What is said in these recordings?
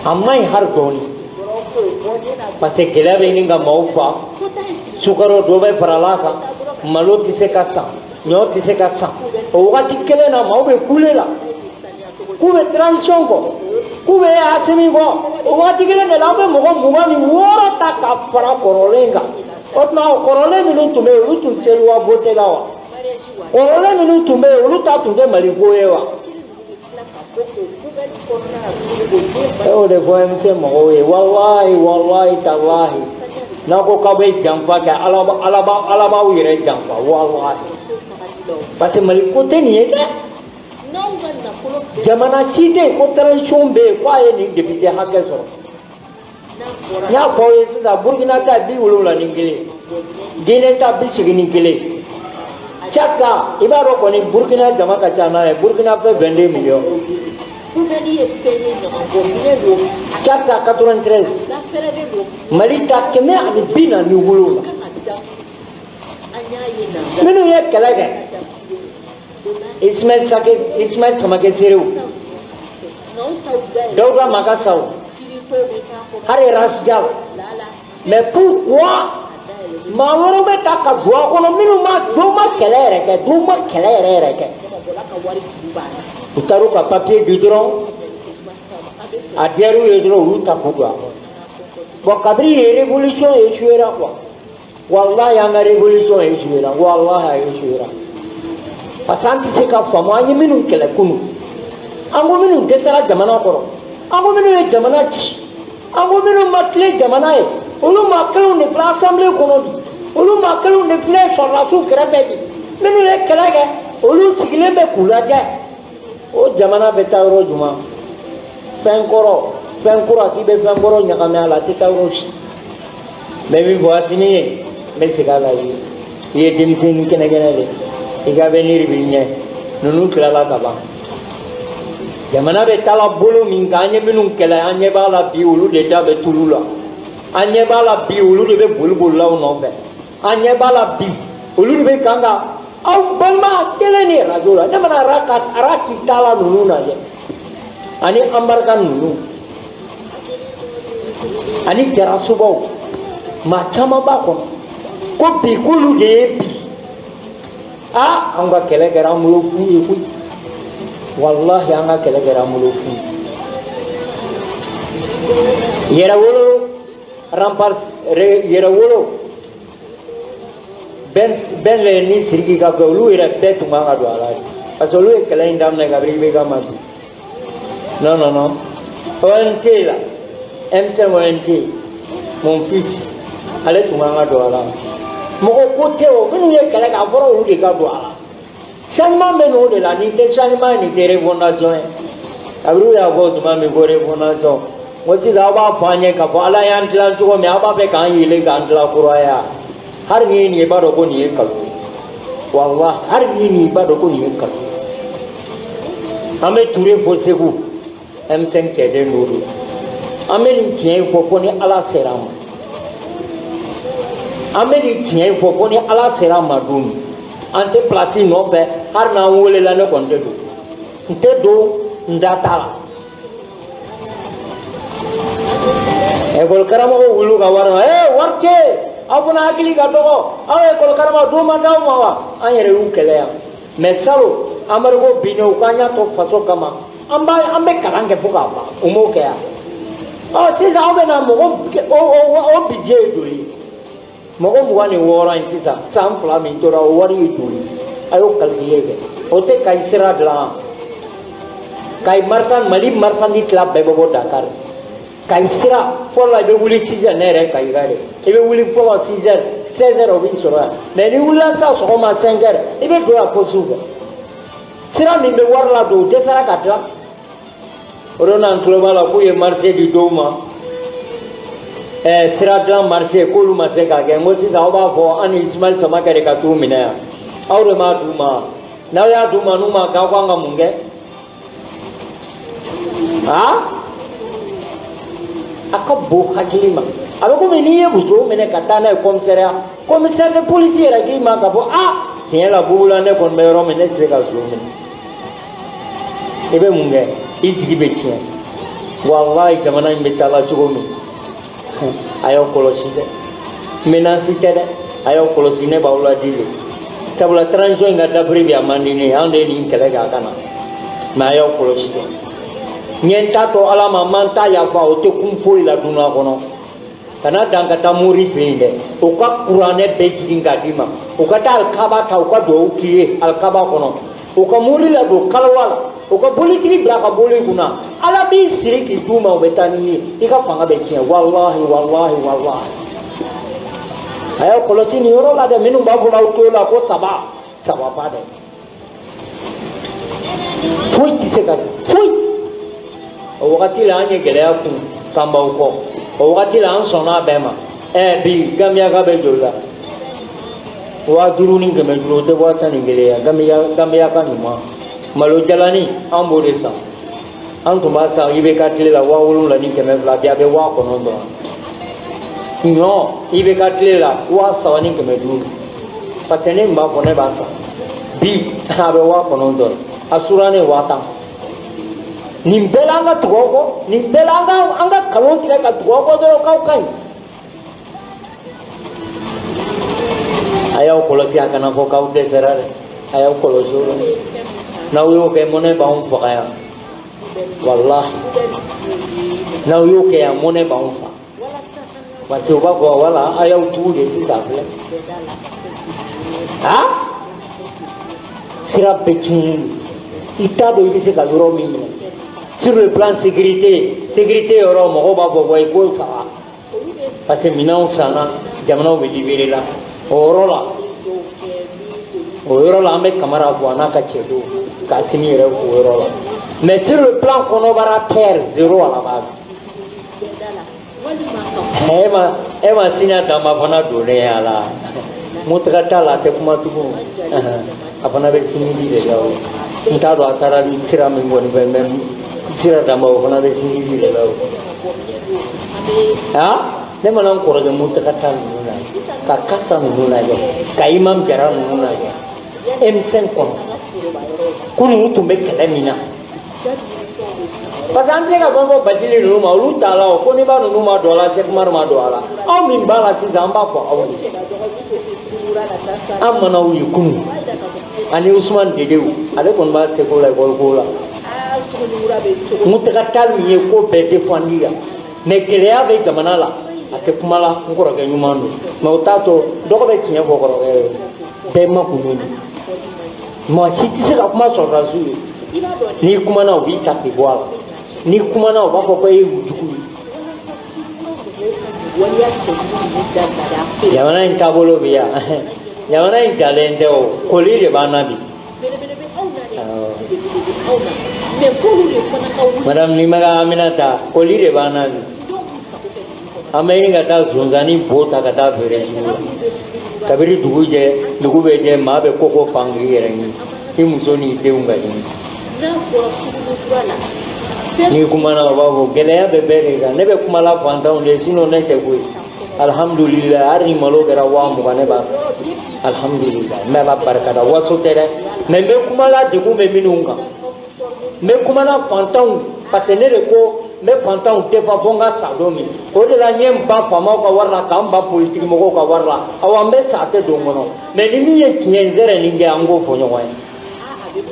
Amai Hardoni. Pase Kilavininga Maufa, Sukaro Dove Paralaka, Maloti Sekasa, Noti Sekasa, Owati Kelena Maube Kulela, Kube Transongo, Kube Asimigo, Owati Kelena Lava Mugami, Warata Fara Korolenga. Otna Korolen to me, Rutu Selua Botelawa. Korolen to me, Ruta to them Maligoeva. Oh, the poem said, Wallahi, Tallahi. Now go away, Jampaka, Alaba, we read Jampa, Wallahi. But the Malikoteni, Jamana Site, Kotaran Shumbe, quiet in the Pita Hakaso. Now, for instance, a Burkinata Biula Ningili, Dineta Bisigini. Chaka, Ibaro Koni, Burkina, Jamaka Chana, Burkina Vendemio. Chaka 93. Malita Kemea and Bina Nugulu. Menu yet Kalaga. Ismail Samakesiru. Doga Makasau. Hari Rasjal. Mais pourquoi Mawaro Taka Guacono Minuma, Duma Kelere. Utaruka papier du dron, Adieru et Ruta Kuga. Bokabri, révolution et tuera quoi. Wallah, y'a ma révolution et tuera. Wallah, et tuera. Passanti Seka Fama, Yeminu Kelekunu. Amominu Desara Jamanakoro. Amominu Jamanachi. Amominu Matle Jamanae. Ulu Makalun de l'Assemblée Konobi. Ulu Makalun de Play sur la soupe Krabebi. Menu le Kalaga. Ulu Sigilebe Kulaja. O Jamana Betauro Juma. Fenkoro qui be Fenkoro Nyakame la Tikaroshi. Maybe Voisini, Messicala. He est démissionné Kenagane. Il va venir Vigné. Nous Krala Kaba. Jamana Betala Bolo Minkanye Minukela, Anyebala Biulu de Tabe Tulula. Anyebala Biulu de Bulbula Nove. Anyebala Bi. Ulu de Kanga. Au Bama Keleni Razula. Namana Rakat Araki Tala Nuna. Ani Ambarkan Nunu. Ani Terasubo. Machama Bako. Kopi Kulu de Epi. Ah, Anga Kelegara Mulufu. Wallahi Anga Kelegara Mulufu. Yerawolo Rampars Yerawolo Ben le ni Sirki Kakulu ira Betu Manga Duala. Asolu Kelain Damna Gabri Begamatu. Non. ONT là. MC1T. Mon fils. Allez tout Manga Duala. Mon côté au venu Kelek Avoro ou de Gaboala. Seulement Beno de la Nite Salma ni Terevonation. Abru Avo to Mami Gorevonation. What is Aba Panya Kapala and Tlanto Maba Pekan Yele Gantla Kuraya. Hargini Barokoni Kalu. Wallah, Hargini Barokoni Kalu. Ame Ture Foseku, M5 Chede Nuru. Ameni Tien Fofoni Ala Seram. Ameni Tien Fofoni Ala Seram Madun. Ante Plasi Nobe, Harna Wole Lano Contedo. Ntedo Ndatala. Evolcaramo Ulugawana, what? Apuna akili katoko awe kolkarama duma dauma anyere ukelea mesalo amargo bino ukanya to faso kama ambe karange fuka umokea sisa abe na mogo o bije duri mogo muwani wora insisa sampla mintora wari duri ayo kalgiyege ote kaisira dla kai marsan mali marsan di club bebo Dakar Kaisira for like the Willy Caesar Nere Kairare. If you will follow Caesar, Caesar of Insura, then you will answer Homa Sanger, if you go up for Sugar. Siram in the Warla do, Desarakatra Ronan Clovala, Puya Marse di Doma, Siradram Marse, Kulu Maseka, and what is our for an Ismail Samakareka 2 minutes. Aurema Duma. Now you have Duma Numa Kawanga Munge. Ah? Akabo Hagima. Aloko meni buzo mene katana komisaria. Komisaire de police era gima kabo tiens la boula ne kon mero mene seka zume. Ebe munge ijigi betien. wallahi jamana in bɛ taa la cogo min a y'aw kɔlɔsi dɛ menace tɛ dɛ a y'aw kɔlɔsi ne b'aw ladi de sabula transition in ka dabiri bi a man di ne ye an de ye nin kɛlɛ kɛ a kana mais a y'aw kɔlɔsi dɛ ɲɛ t'a tɔ ala ma man t'a yafa o tɛ kun foyi la dunuya kɔnɔ kana dan ka taa mori fɛ yen dɛ o ka kuranɛ bɛɛ jigin k'a d'i ma o ka taa alikaba ta o ka dugawu k'i ye alikaba kɔnɔ o ka mori la don kalawa la o ka bolitigi bila ka boli kunna ala b'i siri k'i d'u ma o bɛ taa n'i ye i ka fanga bɛ tiɲɛ walahi walahi walahi a y'aw kɔlɔsi nin yɔrɔ la dɛ minnu b'a fɔ aw to la ko saba ba dɛ foyi tɛ se ka se foyi o wagati la an ye gɛlɛya kun k'an b'aw kɔ o wagati la an sɔnna a bɛɛ ma bi Gambia bɛ joli la 5000 ni 500 o tɛ bɔ 11 ye Gambia ka ɲuman malo jalani an b'o de san an tun b'a san i bɛ ka tile la 7000 ni 200 bi a bɛ 9,000 dɔrɔn ɲɔ i bɛ ka tile la 3,000 ni 500 parce que ne b'a fɔ ne b'a san bi a bɛ 9,000 dɔrɔn a sura ne 10,000 nin bɛɛ la an ka tugu aw kɔ nin bɛɛ la an ka kalon tigɛ ka tugu aw kɔ dɔrɔn k'aw ka ɲi a y'aw kɔlɔsi a kana fɔ k'aw dɛsɛra dɛ a y'aw kɔlɔsi o la n'aw y'o kɛ mɔnɛ b'anw faga yan walahi n'aw y'o kɛ yan mɔnɛ b'anw faga parce que u b'a fɔ wala a y'aw tugu de sisan filɛ sira bɛɛ tiɲɛlen don i t'a dɔn i bɛ se ka yɔrɔ min minɛ sur le plan sécurité yɔrɔ mɔgɔw b'a fɔ i k'o faga parce que minɛnw sanna jamanaw bɛ libéré la o yɔrɔ la an bɛ Kamara fɔ a n'a ka cɛ don Kasimi yɛrɛ fo o yɔrɔ la mais sur le plan kɔnɔbara terre 0 à la base e ma Sina Damba fana donnen a la Mutaga t'a la a tɛ kuma tugun a fana bɛ sinji de la o n t'a dɔn a taara ni sira min kɔni fɛ mais Sina Damba o fana bɛ sinji de la o ne mana n kɔrɔkɛ Mutaga ta ninnu na ka Kasa ninnu lajɛ ka Imam Jara ninnu lajɛ M5 kɔnɔ kunun tun bɛ kɛlɛ min na parce que an tɛ se ka fɛn fɔ Bajili ninnu ma olu t'a la o ko ni ba ninnu ma don a la Cheikh Umar ma don a la aw min b'a la sisan an b'a fɔ aw ye an mana u ye kunun ani Usman Dedew ale kɔni b'a seko la ekɔli ko la Mutaga ta min ye ko bɛɛ défendu yan mais gɛlɛya bɛ jamana la a tɛ kuma la n kɔrɔkɛ ɲuman don mais o t'a to dɔgɔ bɛ tiɲɛ fɔ kɔrɔkɛ ye bɛɛ ma kun ye maa si tɛ se ka kuma sɔrɔdasiw ye n'i kumana u b'i ta k'i bɔ a la n'i kumana u b'a fɔ ko e ye wujugu ye jamana in taabolo bɛ yan jamana in jalen tɛ o koli de b'an na bi madame Nimaga Aminata koli de b'an na bi an bɛ ɲini ka taa zonzani bo ta ka taa feere sugu la kabiri dugu bɛ jɛ maa bɛ koko fan k'i yɛrɛ ɲini i muso n'i denw ka ɲini n'i kumana o b'a fɔ gɛlɛya bɛ bɛɛ de kan ne bɛ kuma la fantanw de sinon ne tɛ koyi alhamdulilayi hali ni malo kɛra 20,000 ne b'a fɛ alhamdulilayi n bɛ Ala barikada waso tɛ dɛ mais n bɛ kuma la degun bɛ minnu kan n bɛ kuma la fantanw parce que ne de ko n bɛ fantanw defa fɔ n ka sa don min o de la n ye n ban faamaw ka wari la k'an ban politiki mɔgɔw ka wari la awa n bɛ sa tɛ don kɔnɔ mais ni min ye tiɲɛ n sera nin kɛ an k'o fɔ ɲɔgɔn ye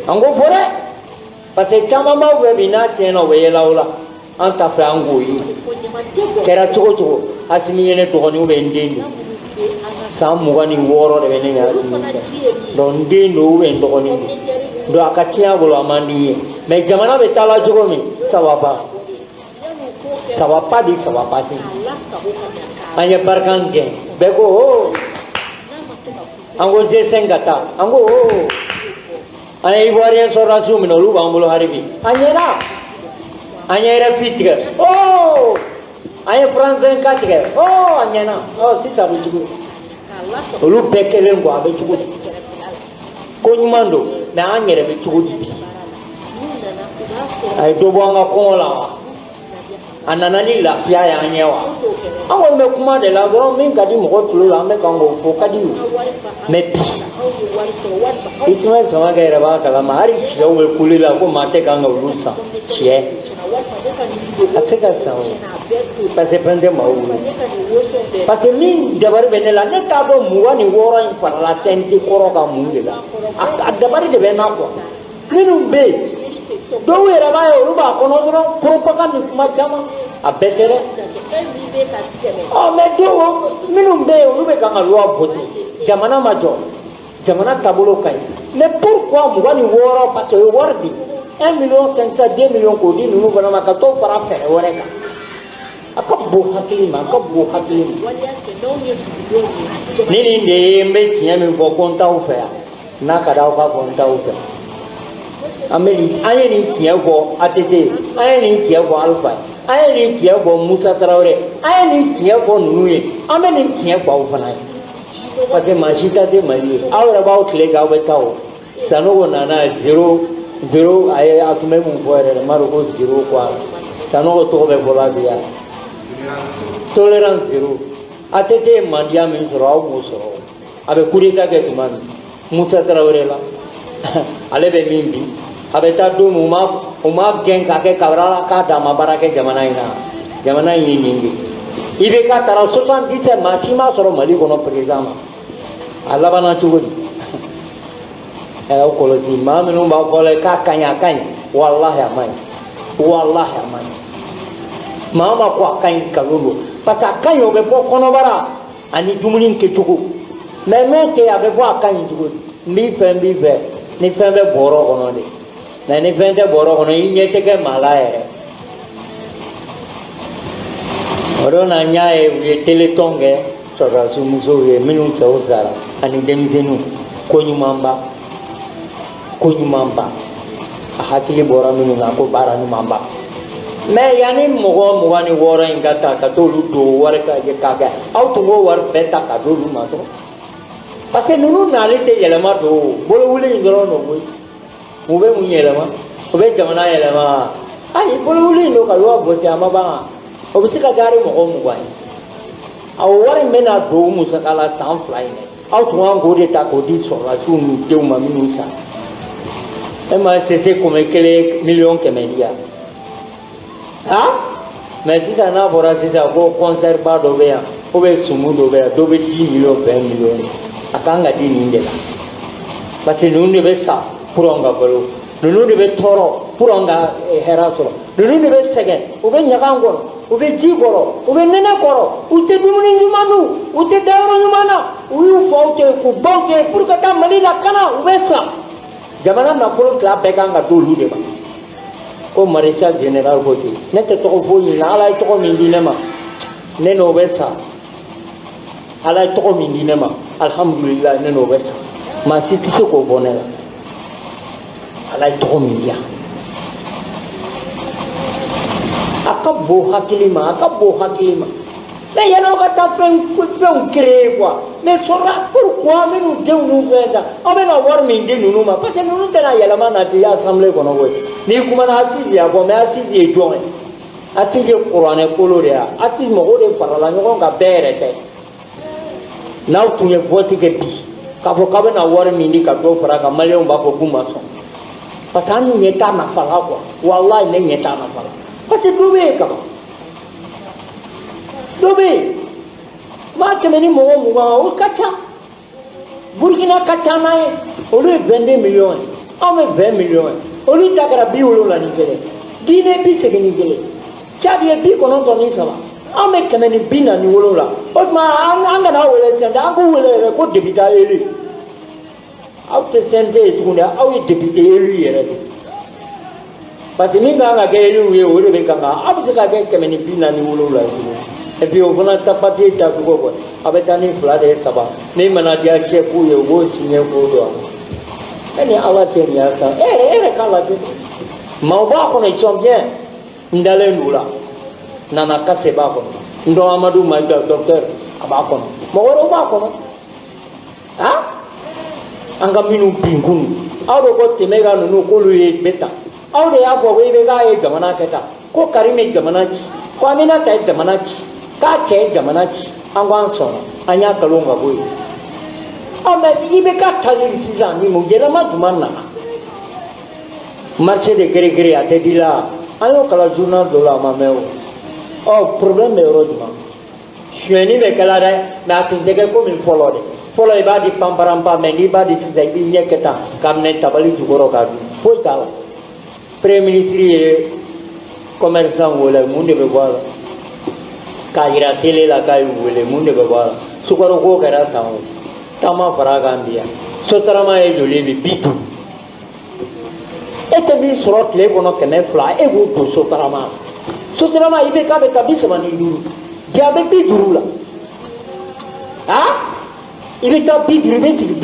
an k'o fɔ dɛ parce que caman b'aw fɛ bi n'a tiɲɛna o bɛ yɛlɛ aw la an ta fɛ an k'o ye kɛra cogo cogo Asimi ye ne dɔgɔnin bɛ n den don san 26 de bɛ ne ni Asimi cɛ donc n den don ou bien n dɔgɔnin don donc a ka tiɲɛ a bolo a man di n ye mais jamana bɛ taa la cogo min ça va pas di ça va passer an ye barikan gɛn bɛɛ ko an ko G5 ka taa an ko an ye Ivoirien sɔrɔdasiw minɛ olu b'an bolo hali bi an ɲɛna an ye RFI tigɛ an ye France 24 tigɛ a ɲɛna sisan a bɛ cogo olu bɛɛ kɛlen kɔ a bɛ cogo di ko ɲuman don mais an yɛrɛ bɛ cogo di bi a ye dɔ bɔ an ka kɔngɔ la wa a nana ni lafiya y'an ɲɛ wa an kɔni bɛ kuma de la dɔrɔn min ka di mɔgɔ tulo la an bɛ kan k'o fɔ ka di o mais bi Ismaël Samake yɛrɛ b'a kalama hali sɛw bɛ kuli la ko maa tɛ kan ka olu san sɛ a se ka san parce que pɛn tɛ maaw bolo parce que min dabari bɛ ne la ne t'a dɔn 26 in farala TNT kɔrɔ ka mun de la a dabari de bɛ n na quoi minnu bɛ yen dɔw yɛrɛ b'a ye olu b'a kɔnɔ dɔrɔn propagande ni kuma caman a bɛɛ tɛ dɛ mais dɔw minnu bɛ yen olu bɛ kan ka loi voter jamana ma jɔ jamana taabolo ka ɲi mais pourquoi 26 parce que o ye wari di 1,5 million 2 millions k'o di ninnu fana ma ka t'o fara fɛɛrɛ wɛrɛ kan a ka bon hakili ma a ka bon hakili ma ni nin de ye n bɛ tiɲɛ min fɔ ko n t'aw fɛ yan n'a ka d'aw ka fɔ n t'aw fɛ an ye nin tiɲɛ fɔ ATT an ye nin tiɲɛ fɔ Alpha an ye nin tiɲɛ fɔ Musa Tarawele an ye nin tiɲɛ fɔ ninnu ye an bɛ nin tiɲɛ fɔ aw fana ye parce que maa si ta tɛ Mali ye aw yɛrɛ b'aw tile kɛ aw bɛ taa o Sanogo nana 0 a tun bɛ mun fɔ yɛrɛ de m'a dɔn ko 0 quoi Sanogo tɔgɔ bɛ fɔla bi yan tolérance 0 ATT ye mandiya min sɔrɔ aw m'o sɔrɔ a bɛ coup d'état kɛ tuma min Musa Tarawele la ale bɛ min bi a bɛ taa don min u ma gɛn k'a kɛ kabara la k'a d'a ma baara kɛ jamana in na jamana in ye nin de i bɛ k'a taara 77 maa si ma sɔrɔ Mali kɔnɔ président ma a labanna cogo di aw kɔlɔsi maa minnu b'a fɔ la k'a ka ɲi a ka ɲi walahi a ma ɲi walahi a ma ɲi maa ma ko a ka ɲi nkalon don parce que a ka ɲi o bɛ bɔ kɔnɔbara ani dumuni kɛcogo mais n'o tɛ a bɛ bɔ a ka ɲi cogo di n b'i fɛ ni fɛn bɛ bɔrɔ kɔnɔ de mais ni fɛn tɛ bɔrɔ kɔnɔ i ɲɛ tɛ kɛ maa la yɛrɛ o don na n y'a ye u ye téléthon kɛ sɔrɔdasiw musow ye minnu cɛw sara ani denmisɛnninw ko ɲumanba a hakili bɔra minnu na ko baara ɲumanba mais yanni mɔgɔ 26 in ka ta ka t'olu don wari ka kɛ aw tun b'o wari bɛɛ ta ka d'olu ma dɔrɔn parce que ninnu nali tɛ yɛlɛma don bolowuli in dɔrɔn don koyi u bɛ mun yɛlɛma u bɛ jamana yɛlɛma ayi bolowuli in don ka loi voter a ma ban o bɛ se ka gari mɔgɔ 20 ye a wari in bɛna don musaka la san 2 in dɛ aw tun kan k'o de ta k'o di sɔrɔdasiw n'u denw ma minnu san e ma cessé kɛmɛ 1 million di yan mais sisan n'a fɔra sisan ko concert ba dɔ bɛ yan ou bien sumu dɔ bɛ yan dɔ bɛ 10 millions 20 millions a kan ka di nin de la parce que ninnu de bɛ sa pour an ka balo ninnu de bɛ tɔɔrɔ pour an ka hɛrɛ sɔrɔ ninnu de bɛ sɛgɛn u bɛ ɲaga kɔrɔ u bɛ ji kɔrɔ u bɛ nɛnɛ kɔrɔ u tɛ dumuni ɲuman dun u tɛ dayɔrɔ ɲuman na u y'u faw to yen k'u baw to yen pour ka taa Mali la kana u bɛ sa jamana nafolo tila bɛɛ kan ka d'olu de ma ko maréchal général ko ten ne tɛ tɔgɔ foyi ɲini ala ye tɔgɔ min di ne ma ne n'o bɛ sa ala ye tɔgɔ min di ne ma alhamdulillah ne n'o bɛ sa maa si tɛ se k'o bɔ ne la ala ye tɔgɔ min di yan a ka bon hakili ma mais yann'aw ka taa fɛnw créer quoi mais sɔrɔla pourquoi minnu denw n'u fɛn ta aw bɛna wari min di ninnu ma parce que ninnu tɛna yɛlɛma na di assemblée kɔnɔ koyi n'i kumana Assise y'a fɔ mais Assise ye jɔn ye Assise ye kuranɛ kolo de ye Assise mɔgɔw de farala ɲɔgɔn kan bɛɛ yɛrɛ tɛ n'aw tun ye vote kɛ bi k'a fɔ k'a bɛna wari min di ka dɔ fara kan maliyɛnw b'a fɔ k'u ma sɔn parce que an ɲɛ t'a nafa la quoi walahi ne ɲɛ t'a nafa la parce que dɔ bɛ yen kaban dɔ bɛ yen maa 120 o ka ca Burkina ka ca n'a ye olu ye 22 millions ye anw bɛ 20 millions ye olu ta kɛra 71 Guinée 81 Tchad ye 93 anw bɛ 147 o tuma an kana wele sisan an k'u wele yɛrɛ ko député élu aw tɛ CNT ye tuguni aw ye député élu yɛrɛ de parce que min kan ka kɛ élu ye o de bɛ kan aw bɛ se ka kɛ 147 ye et puis o fana ta papier ta cogo kɔ a bɛ taa ni 2 de 3 min mana diya chef ye o b'o signer k'o don a ni ala cɛ nin y'a san e yɛrɛ k'a lajɛ maaw b'a kɔnɔ ils sont bien n dalen d'u la Nana Kase b'a kɔnɔ n dɔn Amadu Mayiga docteur a b'a kɔnɔ mɔgɔ wɛrɛw b'a kɔnɔ an ka minnu bin kunun aw de ko Tɛmɛga ninnu k'olu ye bɛ tan aw de y'a fɔ ko i bɛ k'a ye jamana kɛ tan ko Karim ye jamana ci ko Aminata ye jamana ci k'a cɛ ye jamana ci an k'an sɔnna an y'a nkalon ka bɔ yen mais i bɛ ka tali sisan ni mun yɛlɛma jumɛn nana marché de gere a tɛ di la Alors que la journal de la maman, oh, problème est heureusement. Je suis venu avec la reine, mais à tout dégueu comme une folle. Folle, il va dire pamparampa, mais il va dire si c'est bien que t'as, comme n'est tabali du goro kabi. Faut y aller. Premier ministre et commerçant, ou le monde veut voir. Quand il a télé la caille, ou le monde veut voir. Soukaro kera tawo. Tama faragambia. Sotarama e joli bitu. Et puis sur l'autre les qu'on a qu'un fly et vous pour sotarama. Sotarama il est avec kabisa mani. Diabète bitu là. Ah? Il est à bitu, il est bitu.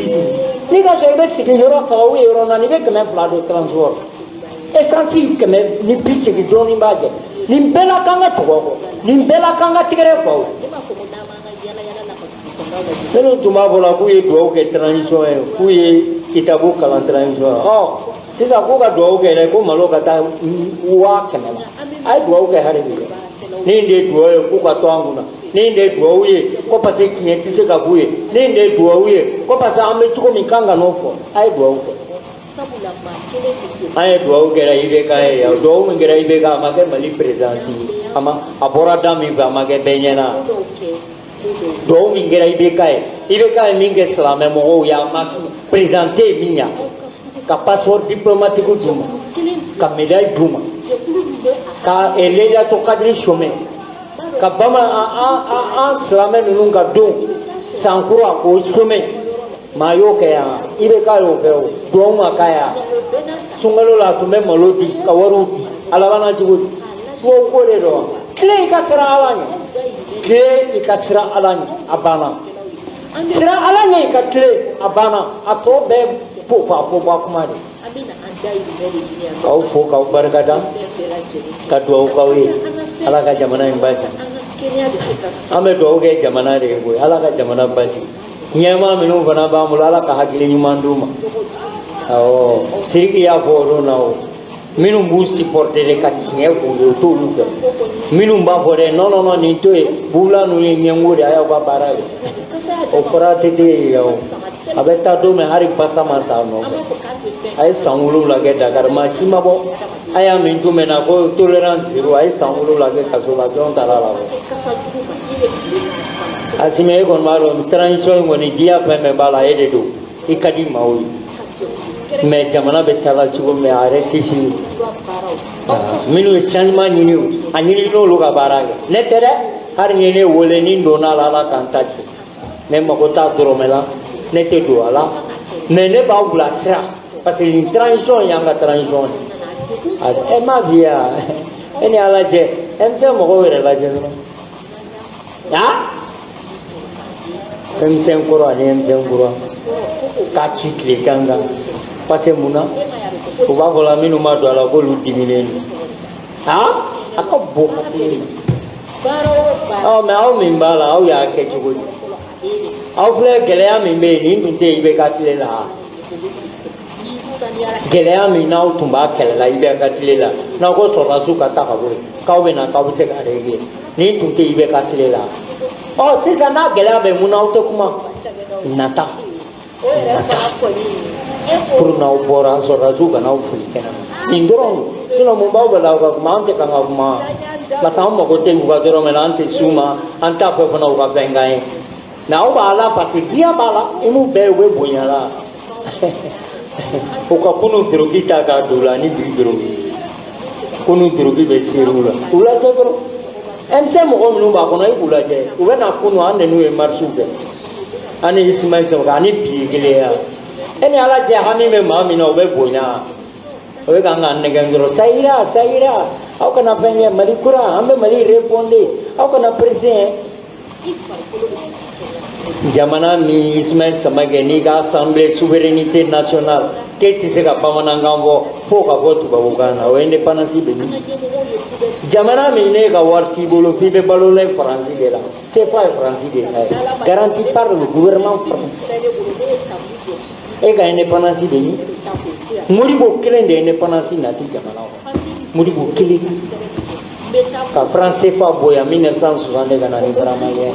Les gars je vais dire que yora sawa yora na ni avec qu'un fly de transport. Essentiel que même ni pisse que Johnny Badge. Ni bela kanga tuwa. Ni bela kanga tigre fo. Nous tuma vola kuye doa ke transition kuye kitabu kala transition oh c'est ça ko ka doa ke ko malo kata wa kana ai doa ke hari ni de doa ko ka to anguna ni de doa uye ko pase kinye tise ka kuye ni de doa uye ko pase ame tuko mikanga no fo ai doa ke ai doa ke ra ibe ka ya doa mu ngira ibe ka ma ke mali présence ama abora dami ba ma ke benyana do mingera ibeka minge salame mo ya ma présenter minya ka passeport diplomatique duma ka médaille duma ka elela to cadre chemin ka bama a salame nunga do sankura ko chemin mayo ke ya ibeka yo ke do ma ka ya sungalo la to me molodi ka waru alabana jibu wo ko de do kle ka sara alanya kle ikasira alanya abana sira alanya ikakle abana ato be popa kuma de kau fo kau barkada ka do kau ye ala ka jamana imbaji ame do ke jamana de ko ala ka jamana baji nyama minu bana ba mulala ka hakili nyumanduma oh siriki ya fo na o minum bu supporter le katinya ko to luga minum ba bore no ni to e bula no ni ngure aya ba bara o fora tete yo abeta do me hari pasa masa no ay sangulu lage dagar ma sima bo aya min to me na ko tolerance zero ay sangulu lage ka so la jon tala la asime ko maro transition ngoni dia pe me bala ede do ikadi maui मैं जमाना बेचारा चुको मैं आ रहे किसी मिनु चंद्रमा निन्यू अन्य लोग आबारा के ने तेरे हर निन्य वोले निन दोना लाला कांता ची ने मकोता दुरो मेला ने ते दुआला मैंने बाउला चरा पसी ट्रांजिशन यांगा ट्रांजिशन आज एमा दिया एने आला जे एमसे मको वेरे लाजे या एमसे कोरो ani एमसे कोरो काची क्लिकांगा Pasé muna, on va voir la mine au mar de la voile ou diminuer. Ah, à quoi bon? Oh, mais on m'imba là, on y a quelque chose. On voulait que les amis m'aient tout est là. Que les amis n'ont tout bas qu'elle a eu là. N'a pas trop la souka tabac. Quand on a causé à régler, ni tout est là. Oh, c'est ça, n'a qu'elle avait mon auto comment? Nata. Pour na upora so razuka na ufukena indoro tuna mumba bala ka mante ka ngama masam mo gote nguga doro melante suma anta pe fona uga bengai na ubala pasigia bala imu bewe bunyala uka kunu dirugita ka dula ni bidro kunu dirugi be sirula ula toro emse mo ko nu ba kono ula je uwe na kunu ande nu e marsuke ani ismail so ka ni bigile ya ene ala jahani me mami no be bonya oe kanga negangro saira au kana penye malikura ambe mali responde au kana present jamana mi ismail samageni ka assemblée souveraineté nationale keti se ka pamana ngambo foka votu ba bugana o independence be ni jamana mi ne ka warti bolo fi be balole français de là c'est pas français de là garanti par le gouvernement français et ka indépendance de ni muribo kelende indépendance na ti jamana muribo kili ka français fa boya 1960 kana ni bramaye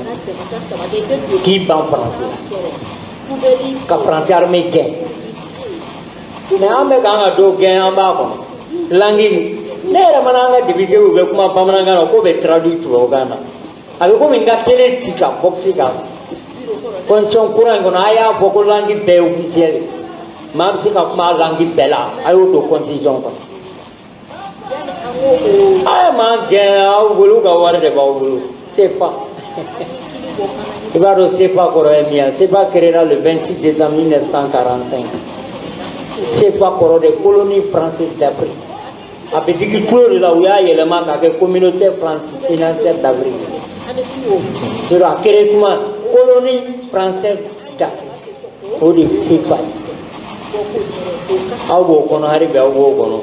qui ban français ka français armée gain mais ame ka do gain amba ko langi Nera mananga dibige ube kuma pamananga ko be traduit to Uganda. Abi ko minga tele tika boxika. Konson kurang kono aya boko langi be officiel. Mabsika kuma langi bela ayo to constitution ko. Ay man ga bulu ga warde ba bulu. C'est pas. Il va c'est pas Coromia, c'est pas créera le 26 décembre 1945. C'est pas Coro des colonies françaises d'Afrique. A petit tour de là où il y a le manque avec la communauté française financière d'Afrique. Sur la colonie française d'Afrique. Au de c'est pas. Awo kono haribe awo kono.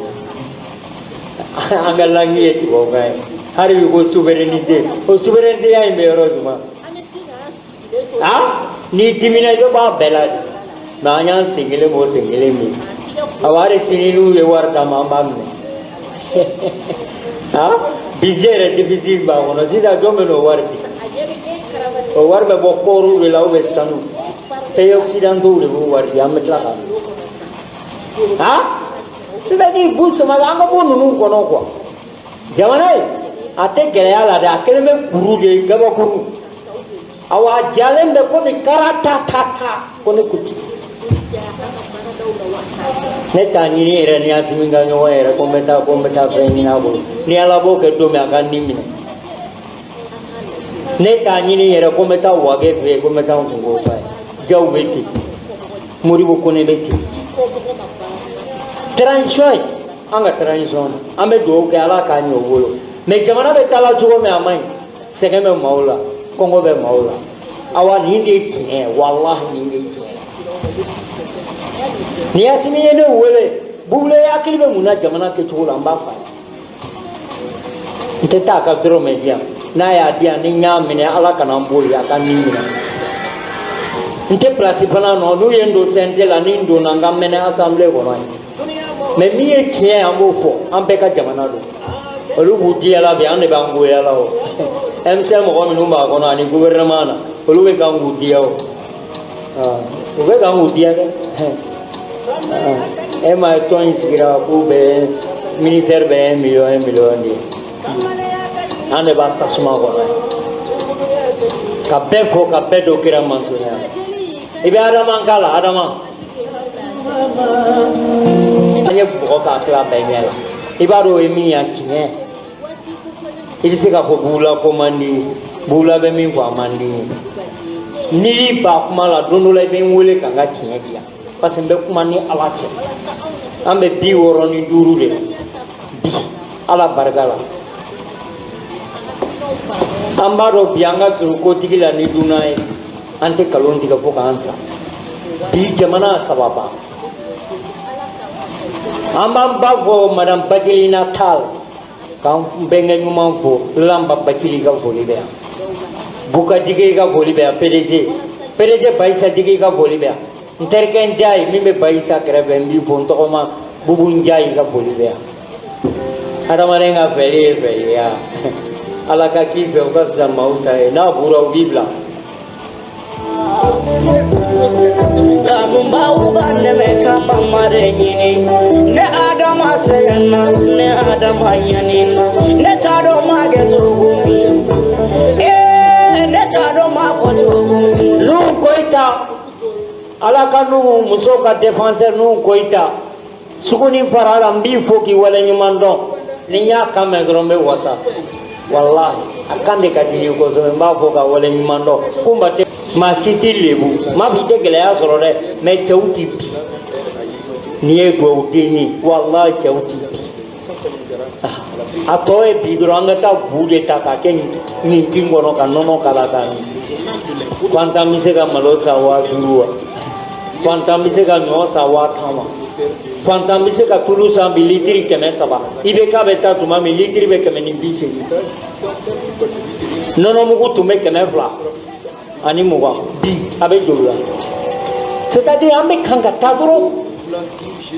Angalangi eti bogai. Haribe ko souveraineté. Ko souveraineté ya imero duma. Ah, ni dimina jo ba beladi. Nanya singile mo singile mi. Aware sinilu ye warta mambam ne. Ah, bizere difficile ba wono sida domino warti. O warbe bo koru be law be sanu. Pe occidentaux le bo warti ametla ka. Ah? C'est-à-dire vous ce matin ko nunu kono quoi. Jamana ate geleya la da keleme kuru de gaba kuru. Awa jalembe ko ni karata tata ko ne kuti. Neta ni era ni asiminga nyo era kometa femina bo ni ala bo ke do me aka ni mine neta ni era kometa wage fe kometa ngo fa jaw beti muri bo ko ne beti transition anga transition ambe do ke ala ka nyo wolo me jamana be tala jugo me amai sege me maula kongo be maula awa ni ndi tie wallahi ni ndi tie ni asini yene wele bule yakili be muna jamana ke chula mbafa iteta ka dro media na ya dia ni nyamine ala kana mbuli aka nimina nte principal no no yendo sentela ni ndo na ngamene assemblée ko nai me miye tie amofo ambeka jamana do olubu dia la be ane bangu ya lao emse mo ko minu ba ko na ni gouvernement na oluwe kangu dia o ube kangu dia de Emma ton sigira kube ministère be million ni ane ba tasuma ko ka bedo kira mantunya ibe adama kala adama anye ko ka kla be nyela ibaro emi ya kinye ibisika ko bula ko mandi bula be min ko mandi ni ba kuma la dondola be wole kanga kinye dia parce que kuma ni alache ambe bi woro ni duru de bi ala bargala ambaro bianga su ko tigila ni dunai ante kalon tiga ko kansa bi jamana sababa amba bavo madam Badilina Tal kam bengen mum fo lamba bacili ga fo libya buka dige ga fo libya PDG baisa dige ga fo libya interken jai mimbe baisa krebe mbi fon to ma bubun jai ga fo libya ada marenga feli ya ala ka ki fe ka sa mauta na bura bibla Bumba ne me kamba mare nyini ne adama seyna ne adama yani ne tado mage zugumi ne tado ma foto lu koita ala kanu musoka défenseur nu koita sukuni farala mbi foki wala nyumando ni nya kame grombe wasa wallahi akande kadini ko so mba foka wala nyumando kumba ma cité lebu ma bide gele ya soro de me chauti bi ni ego udini wallahi chauti bi atoe bi duranga ta bude ta ka ken ni kingono kanono kala tani kwanta misega malosa wa duwa kwanta misega nosa wa thama kwanta misega tulusa military kemen saba ibe ka beta tuma military be kemen bise nono mugu tume kemen fla ani muga bi abe jola c'est-à-dire ambe kanga taburo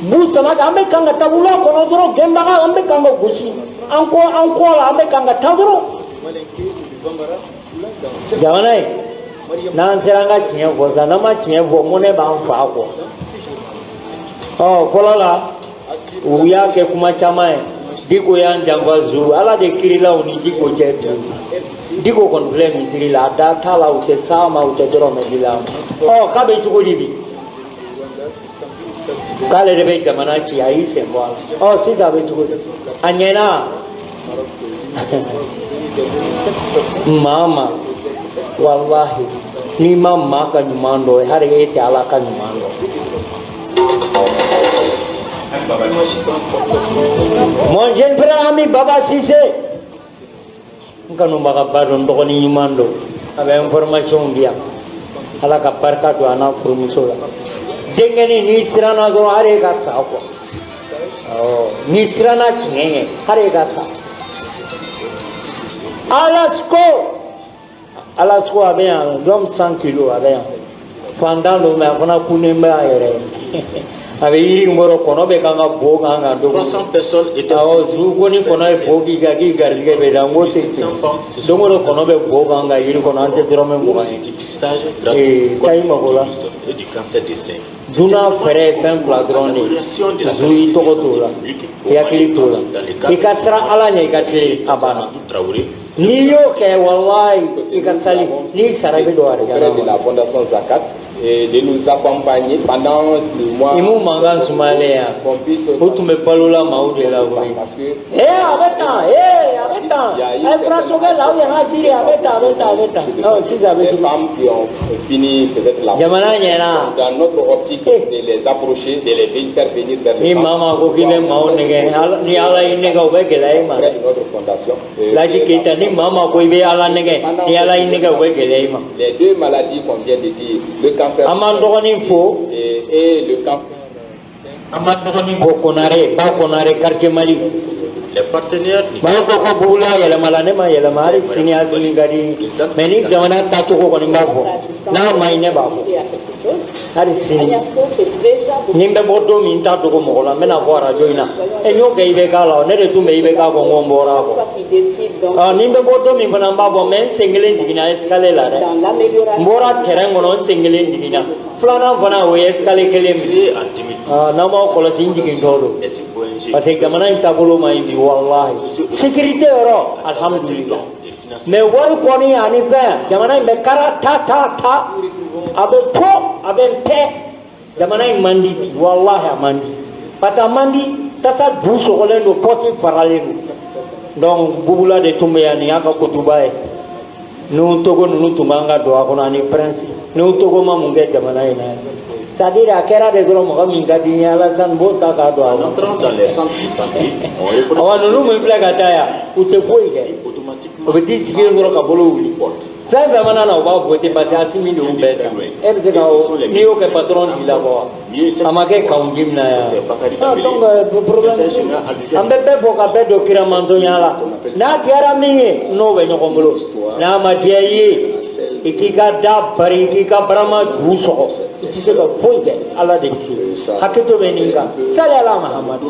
bu sama ambe kanga tabula kono doro gemba ambe kanga gusi anko la ambe kanga taburo jamanai nan seranga chinya ko sana ma chinya ko mone ba fa ko oh kolala uya ke kuma chamae diko yan jamba zu ala de kirila oni diko jetu diko kon vle misiri la da tala u te sama u te dro me dila o ka be tuko libi kale de be jamana chi ai se mbala o sisa be tuko anyena mama wallahi ni mama ka nyumando hari ete ala ka nyumando mon jeune frère ami Baba Cissé ngano baga badon to ni nyumando aba information dia ala ka barka to ana promiso la dengeni ni tirana go are ka sa ko oh ni tirana chingenge are ka sa Alasko avait l'homme 100 kilos avec pendant le maintenant kunemba ere avec iri ngoro kono be kanga boga nga do 300 personnes étaient zugoni kono e bogi gagi garige be dango te dongoro kono be boga nga iri kono ante drome mo du pistage gratuit et du cancer des seins. Duna fere fen fladroni zui toko tola yakili tola ikasra alanya ikatili abana ni yo ke wallahi ikasali ni sarabe do are de la fondation Zakat et de nous accompagner pendant le mois imu manga sumalea utume palula maude la voi abeta el brazo que la oye así abeta no si sabe les femmes qui ont fini peut-être la dans notre optique de les approcher de les faire venir vers ni mama ko kile mau nege ni ala inne ka ube gelai ma de notre fondation laji kita ni mama ko ibe ala nege ni ala inne ka ube gelai ma les deux maladies qu'on vient de dire le cancer et le cancer amandogoni bokonare ba konare quartier Mali les partenaires ba ko bula yala malane ma yala mari sinia sini gadi meni jamana tatu ko koni ngabo na maine ba ko hari sini nimbe bodo min tatu ko mola mena ko radio ina enyo ke ibe kala ne de tu me ibe ka ko ngombora ko nimbe bodo min bana ba bo men singelen digina escale la re mbora terengo no singelen digina flana bana we escale kele mi nama ko la sinji kin todo parce que gamana tabolo mai bi wallahi sécurité ro alhamdulillah mais wari koni ani fa jamana be kara ta abe to abe pe jamana mandi wallahi mandi pata mandi tasa duso ole no poti paralelu donc bubula de tumbe yani aka kutubae no togo no tumanga do akona ni prince no togo mamunge jamana ina c'est-à-dire à quelle heure de gros mots comme gadi ala san bota ka do ala entrant dans les centres de santé on nous me plaît kataya ou te foi automatiquement on dit sigir ngoro ka bolo wi ça vraiment na va voter parce que asimi de ubeda et c'est quand ni au que patron dit là-bas amake kaundim na ya donc problème ambe be boka be do kiramando nyala na kiara mingi no be nyokombolo na madiayi ikika da bari ikika brama duso ikise ka foi de ala de hakito beninga sala ala Muhammad